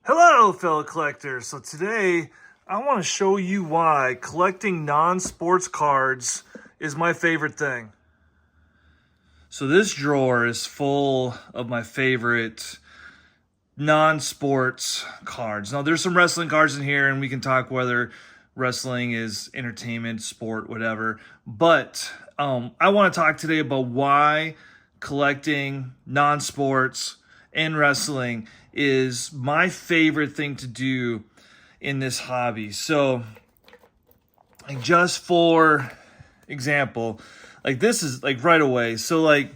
Hello, fellow collectors. So today I want to show you why collecting non-sports cards is my favorite thing. So this drawer is full of my favorite non-sports cards. Now there's some wrestling cards in here and we can talk whether wrestling is entertainment, sport, whatever. But I want to talk today about why collecting non-sports and wrestling is my favorite thing to do in this hobby. So, like, just for example, like this is like right away. So like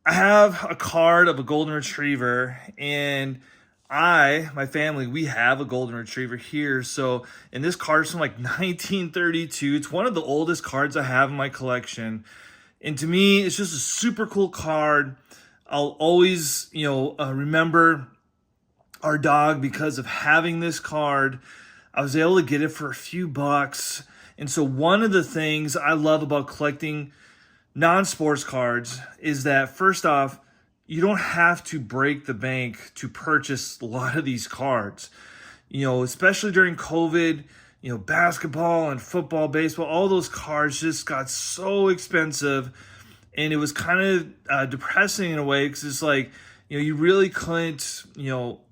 I have a card of a golden retriever, and my family, we have a golden retriever here. So, and this card's from like 1932. It's one of the oldest cards I have in my collection. And to me, it's just a super cool card. I'll always, remember our dog because of having this card. I was able to get it for a few bucks. And so one of the things I love about collecting non-sports cards is that, first off, you don't have to break the bank to purchase a lot of these cards. Especially during COVID, basketball and football, baseball, all those cards just got so expensive. And it was kind of depressing in a way because it's like, you really couldn't,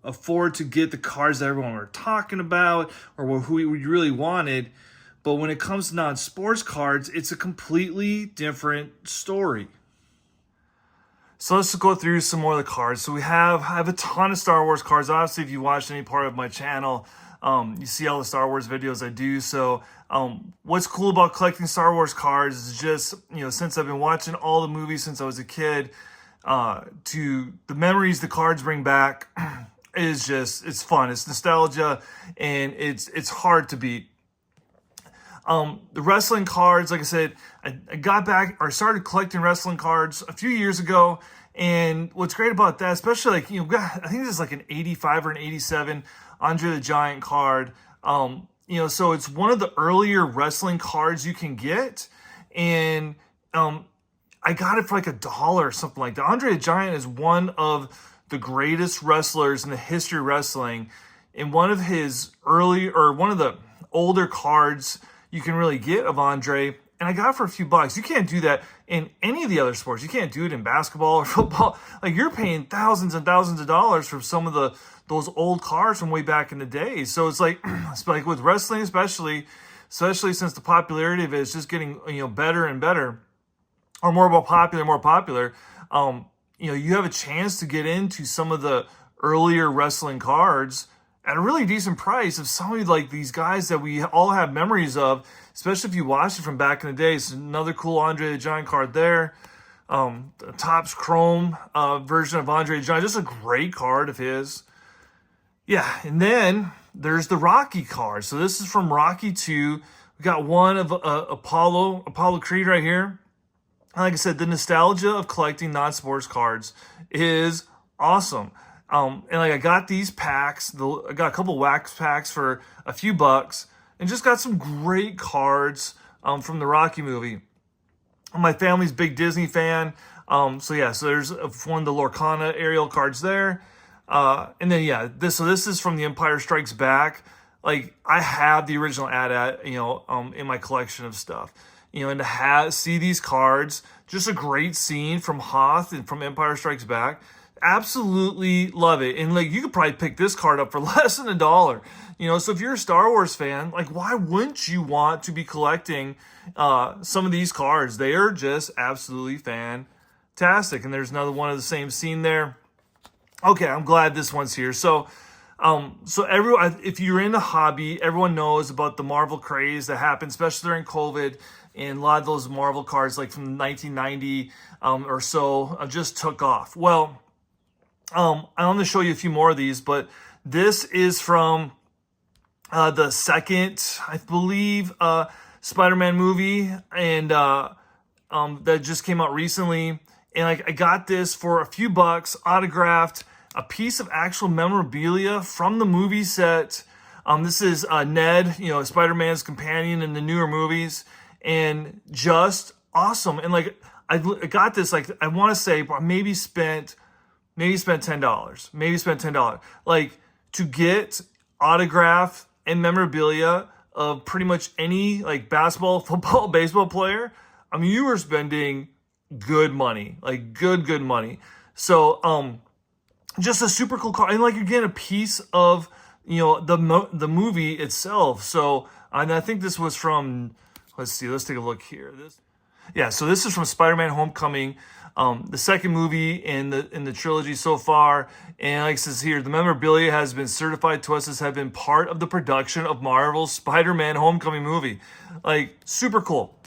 afford to get the cards that everyone were talking about or who you really wanted. But when it comes to non-sports cards, it's a completely different story. So let's go through some more of the cards. So I have a ton of Star Wars cards. Obviously, if you watched any part of my channel, you see all the Star Wars videos I do. So what's cool about collecting Star Wars cards is just, since I've been watching all the movies since I was a kid, to the memories the cards bring back it's fun. It's nostalgia, and it's hard to beat. The wrestling cards, like I said, I got back or started collecting wrestling cards a few years ago. And what's great about that, especially I think this is like an 85 or an 87 Andre the Giant card. So it's one of the earlier wrestling cards you can get. And I got it for like $1 or something like that. Andre the Giant is one of the greatest wrestlers in the history of wrestling. And one of the older cards you can really get of Andre, and I got it for a few bucks. You can't do that in any of the other sports. You can't do it in basketball or football. Like, you're paying thousands and thousands of dollars for some of those old cards from way back in the day. So it's like with wrestling, especially since the popularity of it is just getting better and better, or more popular. You have a chance to get into some of the earlier wrestling cards at a really decent price of somebody like these guys that we all have memories of, especially if you watched it from back in the day. So another cool Andre the Giant card there. The Topps Chrome version of Andre the Giant, just a great card of his. Yeah, and then there's the Rocky card. So this is from Rocky 2. We got one of Apollo Creed right here. Like I said, the nostalgia of collecting non-sports cards is awesome. And like, I got these packs. I got a couple wax packs for a few bucks, and just got some great cards from the Rocky movie. My family's a big Disney fan. So there's one of the Lorcana Ariel cards there. And then this is from The Empire Strikes Back. Like, I have the original AT-AT, in my collection of stuff. And to see these cards, just a great scene from Hoth and from Empire Strikes Back. Absolutely love it. And like, you could probably pick this card up for less than $1. So if you're a Star Wars fan, like, why wouldn't you want to be collecting some of these cards? They are just absolutely fantastic. And there's another one of the same scene there. Okay, I'm glad this one's here. So everyone, if you're in the hobby, everyone knows about the Marvel craze that happened, especially during COVID. And a lot of those Marvel cards, like from 1990 or so, just took off. Well, I'm going to show you a few more of these, but this is from the second, I believe, Spider-Man movie, and that just came out recently. And I got this for a few bucks, autographed, a piece of actual memorabilia from the movie set. This is Ned, Spider-Man's companion in the newer movies, and just awesome. And like, I got this, like, I want to say maybe spent $10. Like, to get autograph and memorabilia of pretty much any like basketball, football, baseball player, I mean, you were spending good money, like good money. So, just a super cool card, and like you're getting a piece of, you know, the movie itself. So, and I think this was from, let's see, let's take a look here. So this is from Spider-Man: Homecoming, the second movie in the trilogy so far. And like it says here, the memorabilia has been certified to us as have been part of the production of Marvel's Spider-Man: Homecoming movie. Like, super cool.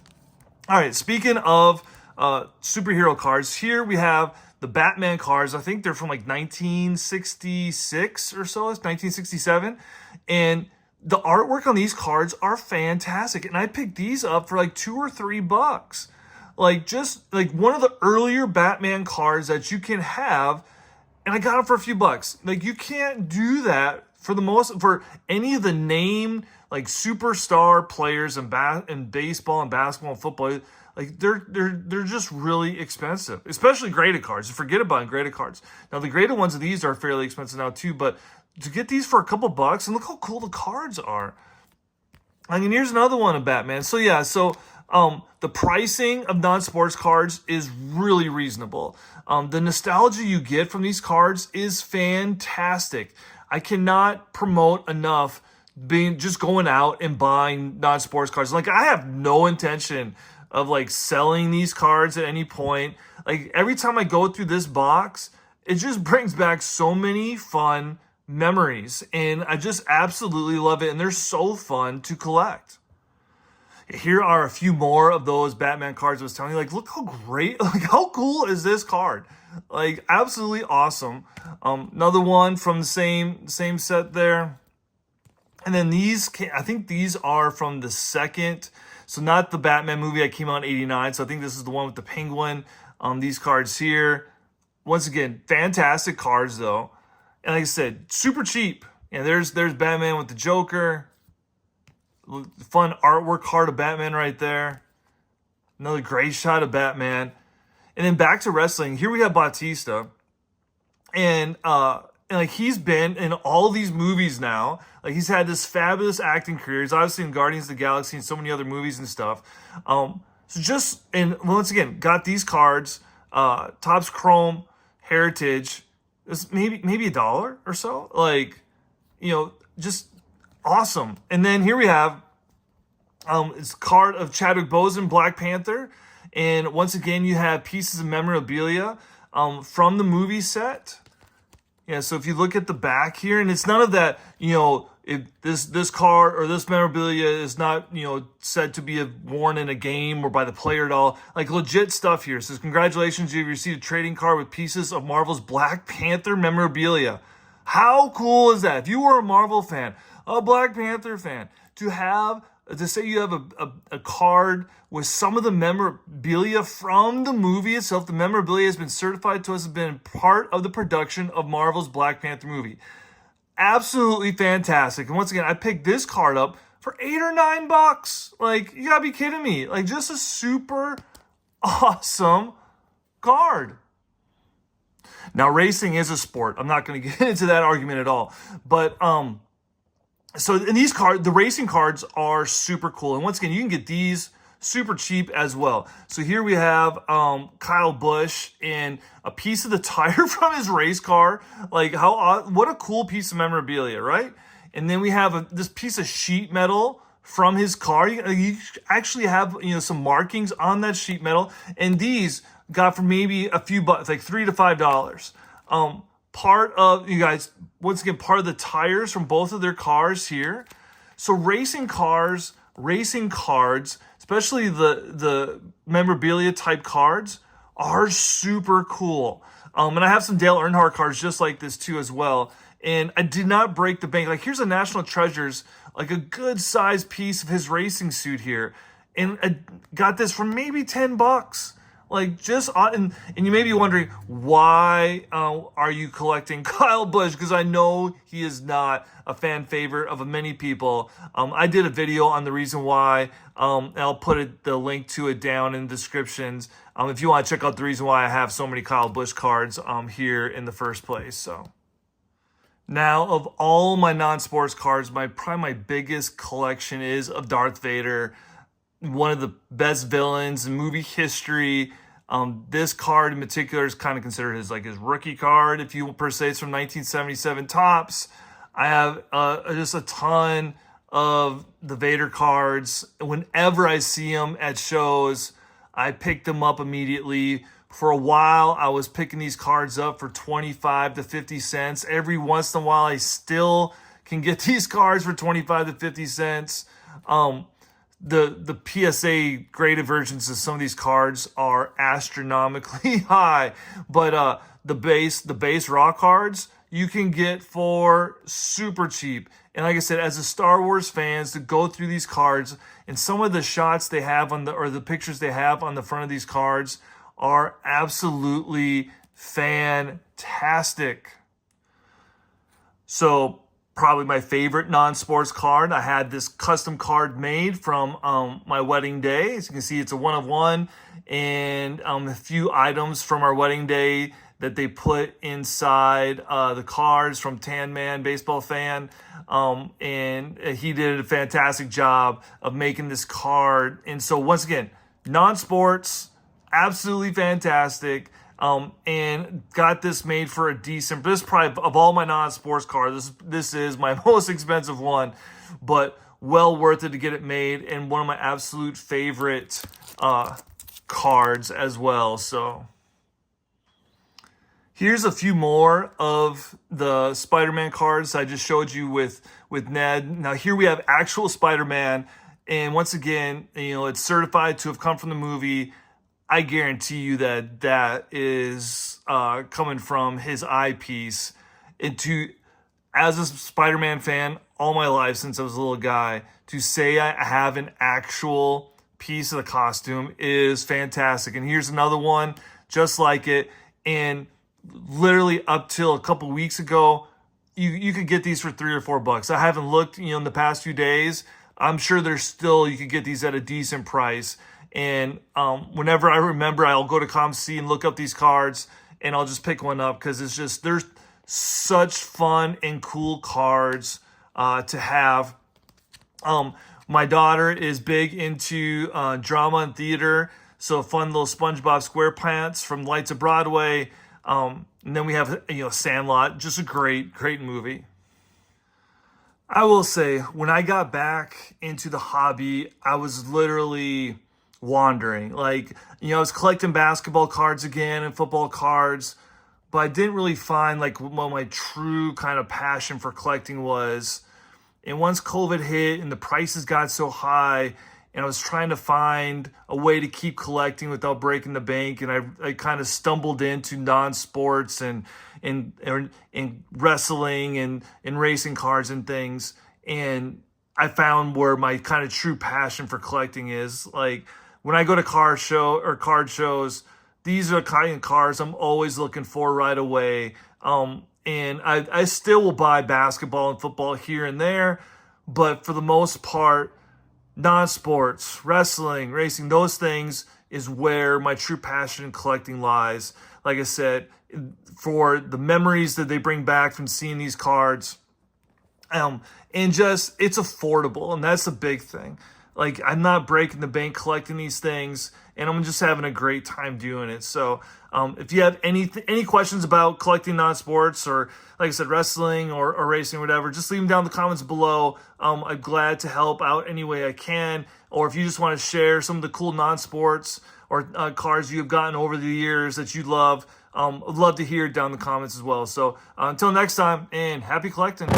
All right, speaking of superhero cards, here we have the Batman cards. I think they're from like 1966 or so. It's 1967. And the artwork on these cards are fantastic. And I picked these up for like $2 or $3. Like, just like one of the earlier Batman cards that you can have. And I got them for a few bucks. Like, you can't do that for any of the named like superstar players in baseball and basketball and football. Like, they're just really expensive, especially graded cards. Forget about graded cards. Now, the graded ones of these are fairly expensive now too, but to get these for a couple bucks, and look how cool the cards are. I mean, here's another one of Batman. So yeah, the pricing of non-sports cards is really reasonable. The nostalgia you get from these cards is fantastic. I cannot promote enough just going out and buying non-sports cards. Like, I have no intention of like selling these cards at any point. Like, every time I go through this box, it just brings back so many fun memories, and I just absolutely love it, and they're so fun to collect. Here are a few more of those Batman cards I was telling you. Like, look how great, like how cool is this card? Like, absolutely awesome. Another one from the same set there. And then I think these are from the second, so not the Batman movie that came out in '89. So I think this is the one with the Penguin. These cards here, once again, fantastic cards though. And like I said, super cheap. And there's Batman with the Joker. Fun artwork card of Batman right there. Another great shot of Batman. And then back to wrestling. Here we have Batista. And like, he's been in all these movies now. Like, he's had this fabulous acting career. He's obviously in Guardians of the Galaxy and so many other movies and stuff. And once again, got these cards, Topps Chrome Heritage. It's maybe $1 or so. Like, you know, just awesome. And then here we have it's a card of Chadwick Boseman, Black Panther. And once again, you have pieces of memorabilia from the movie set. Yeah, so if you look at the back here, and it's none of that, you know, this card or this memorabilia is not, you know, said to be worn in a game or by the player at all. Like, legit stuff here. It says, congratulations, you've received a trading card with pieces of Marvel's Black Panther memorabilia. How cool is that? If you were a Marvel fan, a Black Panther fan, to say you have a card with some of the memorabilia from the movie itself. The memorabilia has been certified to us, has been part of the production of Marvel's Black Panther movie. Absolutely fantastic. And once again, I picked this card up for $8 or $9. Like, you gotta be kidding me. Like, just a super awesome card. Now, racing is a sport. I'm not going to get into that argument at all. But so in these cards, the racing cards are super cool. And once again, you can get these super cheap as well. So here we have Kyle Busch and a piece of the tire from his race car. Like, what a cool piece of memorabilia, right? And then we have this piece of sheet metal from his car. You actually have, you know, some markings on that sheet metal. And these got for maybe a few bucks, like $3 to $5. Part of, you guys, once again, part of the tires from both of their cars here. So racing cards, especially the memorabilia type cards, are super cool. And I have some Dale Earnhardt cards just like this too as well. And I did not break the bank. Like, here's a National Treasures, like a good size piece of his racing suit here. And I got this for maybe $10. Like, just, and you may be wondering, why are you collecting Kyle Busch? Because I know he is not a fan favorite of many people. I did a video on the reason why. And I'll put the link to it down in the descriptions if you want to check out the reason why I have so many Kyle Busch cards here in the first place. So Now, of all my non-sports cards, probably my biggest collection is of Darth Vader, one of the best villains in movie history. This card in particular is kind of considered his rookie card, if you per se. It's from 1977 Topps. I have just a ton of the Vader cards. Whenever I see them at shows, I pick them up immediately. For a while, I was picking these cards up for 25 to 50 cents. Every once in a while, I still can get these cards for 25 to 50 cents. The PSA graded versions of some of these cards are astronomically high, but the base raw cards you can get for super cheap. And like I said, as a Star Wars fans, to go through these cards and some of the shots they have or the pictures they have on the front of these cards are absolutely fantastic. So probably my favorite non-sports card. I had this custom card made from my wedding day. As you can see, it's a 1-of-1 and a few items from our wedding day that they put inside the cards from Tan Man, baseball fan. And he did a fantastic job of making this card. And so once again, non-sports, absolutely fantastic. And got this made for a decent, this is probably, of all my non-sports cards, this is my most expensive one, but well worth it to get it made, and one of my absolute favorite cards as well. So here's a few more of the Spider-Man cards I just showed you with Ned. Now here we have actual Spider-Man, and once again, it's certified to have come from the movie. I guarantee you that is coming from his eyepiece. As a Spider-Man fan all my life since I was a little guy, to say I have an actual piece of the costume is fantastic. And here's another one just like it. And literally up till a couple weeks ago, you could get these for $3 or $4. I haven't looked, in the past few days. I'm sure you could get these at a decent price. And whenever I remember, I'll go to ComC and look up these cards, and I'll just pick one up because it's just, there's such fun and cool cards to have. My daughter is big into drama and theater, so fun little SpongeBob SquarePants from Lights of Broadway. And then we have Sandlot, just a great movie. I will say, when I got back into the hobby, I was literally wandering. I was collecting basketball cards again and football cards, but I didn't really find what my true kind of passion for collecting was. And once COVID hit and the prices got so high, and I was trying to find a way to keep collecting without breaking the bank, and I kind of stumbled into non-sports and wrestling and racing cards and things, and I found where my kind of true passion for collecting is. When I go to card shows, these are the kind of cards I'm always looking for right away. And I still will buy basketball and football here and there, but for the most part, non-sports, wrestling, racing, those things is where my true passion in collecting lies. Like I said, for the memories that they bring back from seeing these cards, and just, it's affordable, and that's the big thing. I'm not breaking the bank collecting these things, and I'm just having a great time doing it. So if you have any questions about collecting non-sports, or like I said, wrestling or racing or whatever, just leave them down in the comments below. I'm glad to help out any way I can. Or if you just want to share some of the cool non-sports or cards you've gotten over the years that you love, I'd love to hear it down in the comments as well. So until next time, and happy collecting.